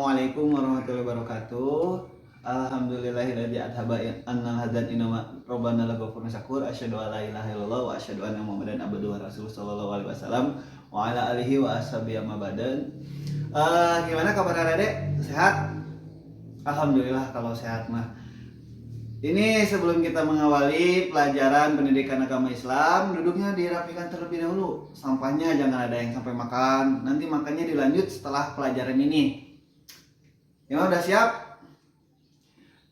Assalamualaikum warahmatullahi wabarakatuh. Alhamdulillahilladzi adhaba annal hadan inna rabbana laghafurun syakur. Asyhadu an la ilaha illallah wa asyhadu anna muhammadan abduhu wa rasuluh sallallahu alaihi wasallam wa ala alihi wa ashabihi amma ba'dan. Gimana kabar Adek? Sehat? Alhamdulillah kalau sehat mah. Ini sebelum kita mengawali pelajaran pendidikan agama Islam, duduknya dirapikan terlebih dahulu. Sampahnya jangan ada yang sampai makan. Nanti makannya dilanjut setelah pelajaran ini. Ya udah siap?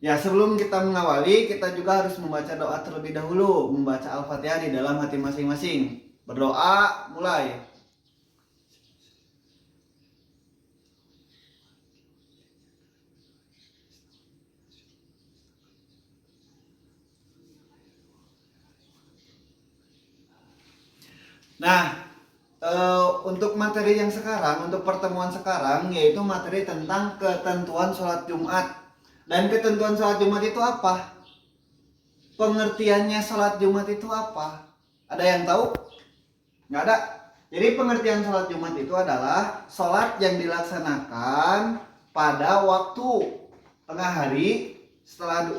Ya sebelum kita mengawali, kita juga harus membaca doa terlebih dahulu. Membaca Al-Fatihah di dalam hati masing-masing. Berdoa, mulai. Nah, untuk materi yang sekarang, untuk pertemuan sekarang, yaitu materi tentang ketentuan sholat Jumat. Dan ketentuan sholat Jumat itu apa? Pengertiannya sholat Jumat itu apa? Ada yang tahu? Nggak ada. Jadi pengertian sholat Jumat itu adalah sholat yang dilaksanakan pada waktu tengah hari setelah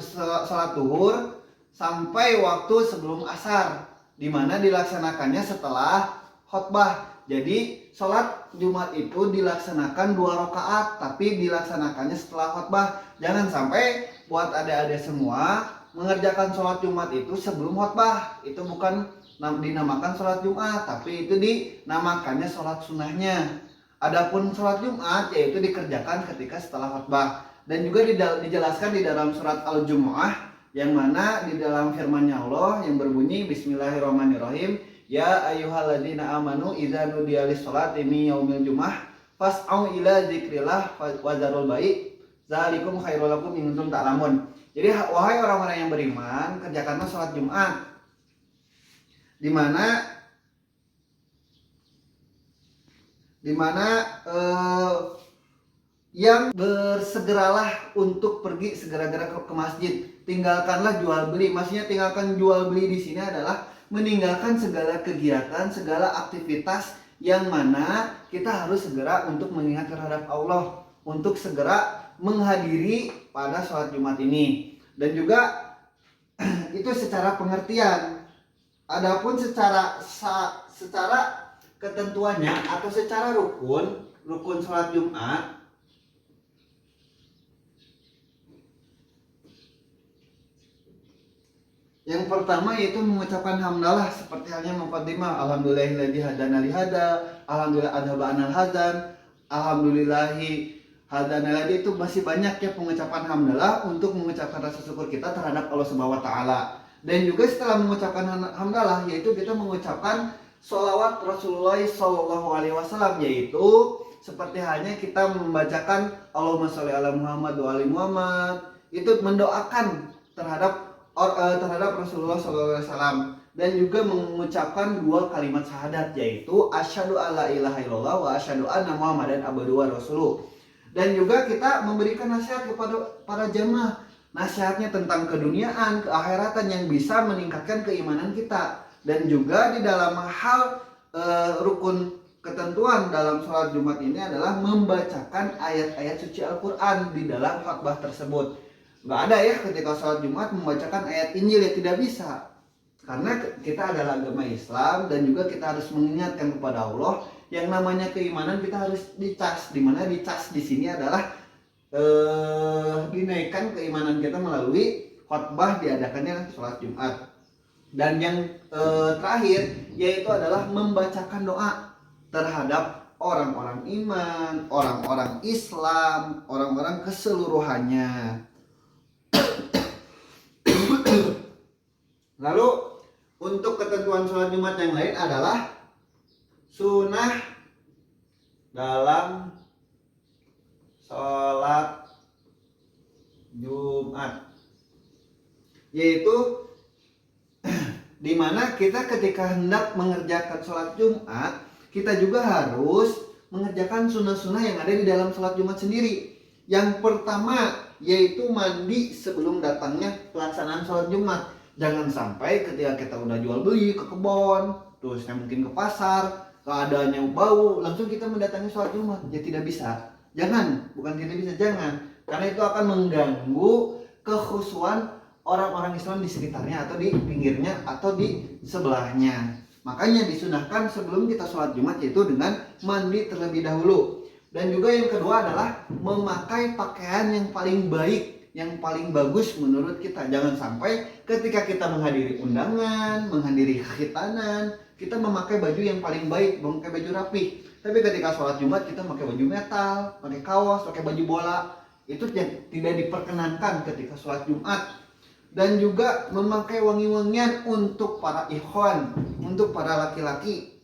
sholat duhur sampai waktu sebelum asar, di mana dilaksanakannya setelah khutbah. Jadi sholat Jumat itu dilaksanakan 2 rakaat, tapi dilaksanakannya setelah khutbah. Jangan sampai buat adik-adik semua mengerjakan sholat Jumat itu sebelum khutbah. Itu bukan dinamakan sholat Jumat, tapi itu dinamakannya sholat sunnahnya. Adapun sholat Jumat yaitu dikerjakan ketika setelah khutbah. Dan juga dijelaskan di dalam surat Al-Jumu'ah, yang mana di dalam firman-Nya Allah yang berbunyi Bismillahirrahmanirrahim, ya ayyuhalladzina amanu idza nudiya lis-sholati min yaumil jumu'ah fas'au ila dzikrillah wa dzarul bai' dzalikum khairul lakum in kuntum ta'lamun. Jadi wahai orang-orang yang beriman, kerjakanlah sholat Jumat, di mana yang bersegeralah untuk pergi segera-gera ke masjid. Tinggalkanlah jual beli. Maksudnya tinggalkan jual beli di sini adalah meninggalkan segala kegiatan, segala aktivitas yang mana kita harus segera untuk mengingat terhadap Allah, untuk segera menghadiri pada sholat Jumat ini. Dan juga itu secara pengertian. Adapun secara ketentuannya atau secara rukun sholat Jumat, yang pertama yaitu mengucapkan hamdalah, seperti halnya muqaddimah, alhamdulillahilladzi hadana li hada, alhamdulillah adhaba anal hazan, alhamdulillahi hadana ladi. Itu masih banyak ya pengucapan hamdalah untuk mengucapkan rasa syukur kita terhadap Allah Subhanahu wa taala. Dan juga setelah mengucapkan hamdalah yaitu kita mengucapkan sholawat Rasulullah sallallahu alaihi wasallam, yaitu seperti halnya kita membacakan Allahumma sholli ala Muhammad wa ali Muhammad, itu mendoakan terhadap Rasulullah SAW. Dan juga mengucapkan 2 kalimat syahadat, yaitu asyhadu alla ilaha illallah wa asyhadu anna muhammadan abduhu wa rasuluh. Dan juga kita memberikan nasihat kepada para jamaah, nasihatnya tentang keduniaan, keakhiratan yang bisa meningkatkan keimanan kita. Dan juga di dalam hal rukun ketentuan dalam sholat Jumat ini adalah membacakan ayat-ayat suci Al-Quran di dalam khutbah tersebut. Nggak ada ya ketika sholat Jumat membacakan ayat Injil, ya tidak bisa. Karena kita adalah agama Islam dan juga kita harus mengingatkan kepada Allah yang namanya keimanan kita harus dicas. Dimana dicas di sini adalah dinaikkan keimanan kita melalui khutbah diadakannya sholat Jumat. Dan yang terakhir yaitu adalah membacakan doa terhadap orang-orang iman, orang-orang Islam, orang-orang keseluruhannya. Lalu untuk ketentuan sholat Jumat yang lain adalah sunnah dalam sholat Jumat, yaitu dimana kita ketika hendak mengerjakan sholat Jumat, kita juga harus mengerjakan sunnah-sunnah yang ada di dalam sholat Jumat sendiri. Yang pertama yaitu mandi sebelum datangnya pelaksanaan sholat Jumat. Jangan sampai ketika kita udah jual beli ke kebun, terusnya mungkin ke pasar, keadaannya bau, langsung kita mendatangi sholat Jumat. Ya tidak bisa. Jangan, bukan tidak bisa, jangan. Karena itu akan mengganggu kekhusyuan orang-orang Islam di sekitarnya atau di pinggirnya atau di sebelahnya. Makanya disunahkan sebelum kita sholat Jumat yaitu dengan mandi terlebih dahulu. Dan juga yang kedua adalah memakai pakaian yang paling baik, yang paling bagus menurut kita. Jangan sampai ketika kita menghadiri undangan, menghadiri khitanan, kita memakai baju yang paling baik, memakai baju rapi. Tapi ketika sholat Jumat kita pakai baju metal, pakai kaos, pakai baju bola, itu tidak diperkenankan ketika sholat Jumat. Dan juga memakai wangi-wangian untuk para ikhwan, untuk para laki-laki,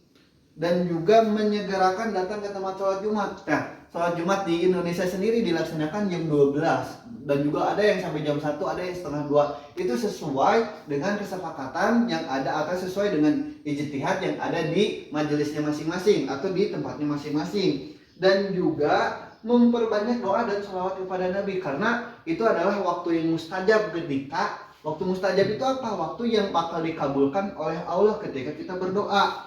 dan juga menyegerakan datang ke tempat sholat Jumat. Nah, sholat Jumat di Indonesia sendiri dilaksanakan jam 12 dan juga ada yang sampai jam 1, ada yang setengah 2. Itu sesuai dengan kesepakatan yang ada atau sesuai dengan ijtihad yang ada di majelisnya masing-masing atau di tempatnya masing-masing. Dan juga memperbanyak doa dan sholawat kepada Nabi, karena itu adalah waktu yang mustajab. Ketika waktu mustajab itu apa? Waktu yang bakal dikabulkan oleh Allah ketika kita berdoa.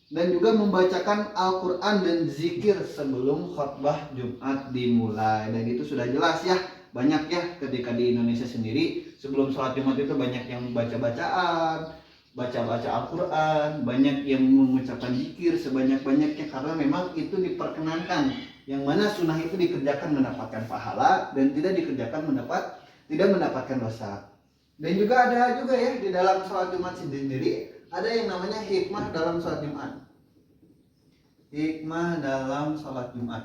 Dan juga membacakan Al-Quran dan zikir sebelum khutbah Jumat dimulai. Dan itu sudah jelas ya, banyak ya ketika di Indonesia sendiri sebelum sholat Jumat itu banyak yang baca-bacaan, baca-baca Al-Quran, banyak yang mengucapkan zikir sebanyak-banyaknya, karena memang itu diperkenankan. Yang mana sunnah itu dikerjakan mendapatkan pahala dan tidak dikerjakan tidak mendapatkan dosa. Dan juga ada juga ya di dalam sholat Jumat sendiri ada yang namanya hikmah dalam sholat Jumat. Hikmah dalam sholat Jumat.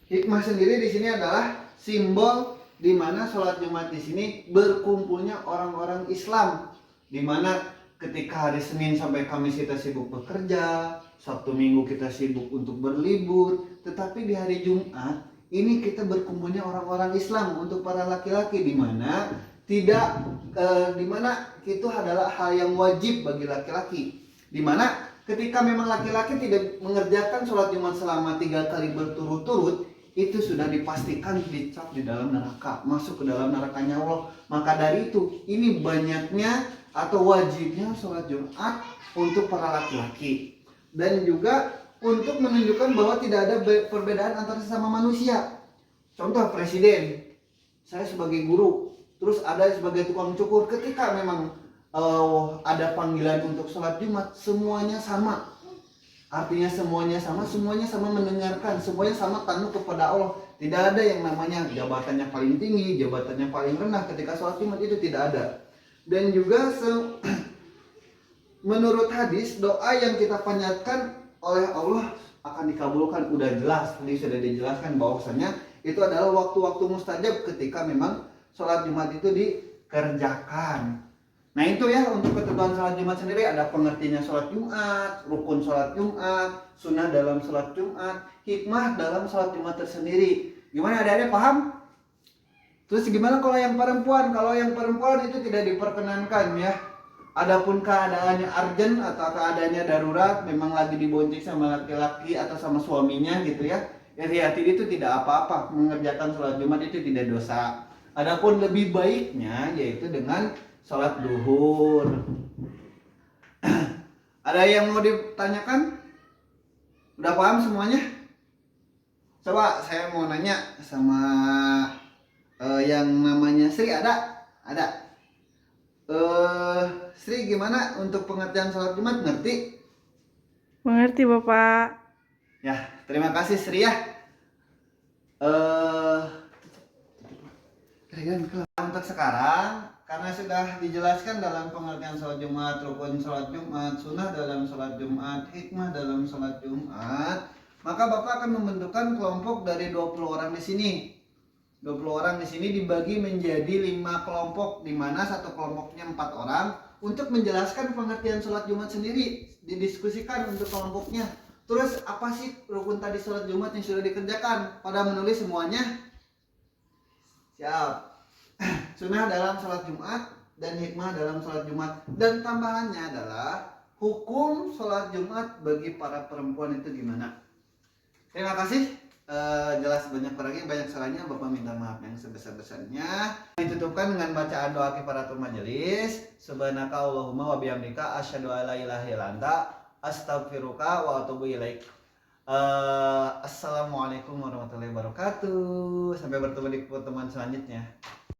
Hikmah sendiri di sini adalah simbol di mana sholat Jumat di sini berkumpulnya orang-orang Islam, di mana ketika hari Senin sampai Kamis kita sibuk bekerja, Sabtu Minggu kita sibuk untuk berlibur, tetapi di hari Jumat ini kita berkumpulnya orang-orang Islam untuk para laki-laki, di mana di mana itu adalah hal yang wajib bagi laki-laki, di mana ketika memang laki-laki tidak mengerjakan sholat Jumat selama 3 kali berturut-turut, itu sudah dipastikan dicap di dalam neraka, masuk ke dalam nerakanya Allah. Maka dari itu, ini banyaknya atau wajibnya sholat Jumat untuk para laki-laki. Dan juga untuk menunjukkan bahwa tidak ada perbedaan antara sesama manusia. Contoh presiden, saya sebagai guru, terus ada sebagai tukang cukur, ketika memang ada panggilan untuk sholat Jumat, semuanya sama. Artinya semuanya sama mendengarkan, semuanya sama tunduk kepada Allah. Tidak ada yang namanya jabatannya paling tinggi, jabatannya paling rendah ketika sholat Jumat, itu tidak ada. Dan juga menurut hadis, doa yang kita panjatkan oleh Allah akan dikabulkan. Udah jelas, tadi sudah dijelaskan bahwasanya itu adalah waktu-waktu mustajab ketika memang sholat Jumat itu dikerjakan. Nah itu ya untuk ketentuan sholat Jumat sendiri, ada pengertiannya sholat Jumat, rukun sholat Jumat, sunnah dalam sholat Jumat, hikmah dalam sholat Jumat tersendiri. Gimana, adik-adik paham? Terus gimana kalau yang perempuan? Kalau yang perempuan itu tidak diperkenankan ya. Adapun keadaannya urgent atau keadaannya darurat, memang lagi dibonceng sama laki-laki atau sama suaminya gitu ya, hati-hati, itu tidak apa-apa, mengerjakan sholat Jumat itu tidak dosa. Adapun lebih baiknya yaitu dengan sholat duhur. Ada yang mau ditanyakan? Udah paham semuanya? Coba saya mau nanya sama yang namanya Sri, ada? Ada. Sri, gimana untuk pengertian sholat Jumat, ngerti? Mengerti Bapak. Ya, terima kasih Sri ya. Untuk sekarang, karena sudah dijelaskan dalam pengertian sholat Jumat, rukun sholat Jumat, sunnah dalam sholat Jumat, hikmah dalam sholat Jumat, maka Bapak akan membentukkan kelompok dari 20 orang di sini. 20 orang di sini dibagi menjadi 5 kelompok, di mana satu kelompoknya 4 orang untuk menjelaskan pengertian sholat Jumat sendiri, didiskusikan untuk kelompoknya. Terus apa sih rukun tadi sholat Jumat yang sudah dikerjakan? Pada menulis semuanya? Siap. Sunnah dalam sholat Jumat dan hikmah dalam sholat Jumat. Dan tambahannya adalah hukum sholat Jumat bagi para perempuan itu gimana? Terima kasih. jelas banyak peragi banyak salahnya, Bapak minta maaf yang sebesar-besarnya. Ditutupkan dengan bacaan doa kifaratul majelis. Subhanaka Allahumma wa bihamdika asyhadu an la ilaha illa anta astaghfiruka wa atubu ilaik. Assalamualaikum warahmatullahi wabarakatuh. Sampai bertemu di pertemuan selanjutnya.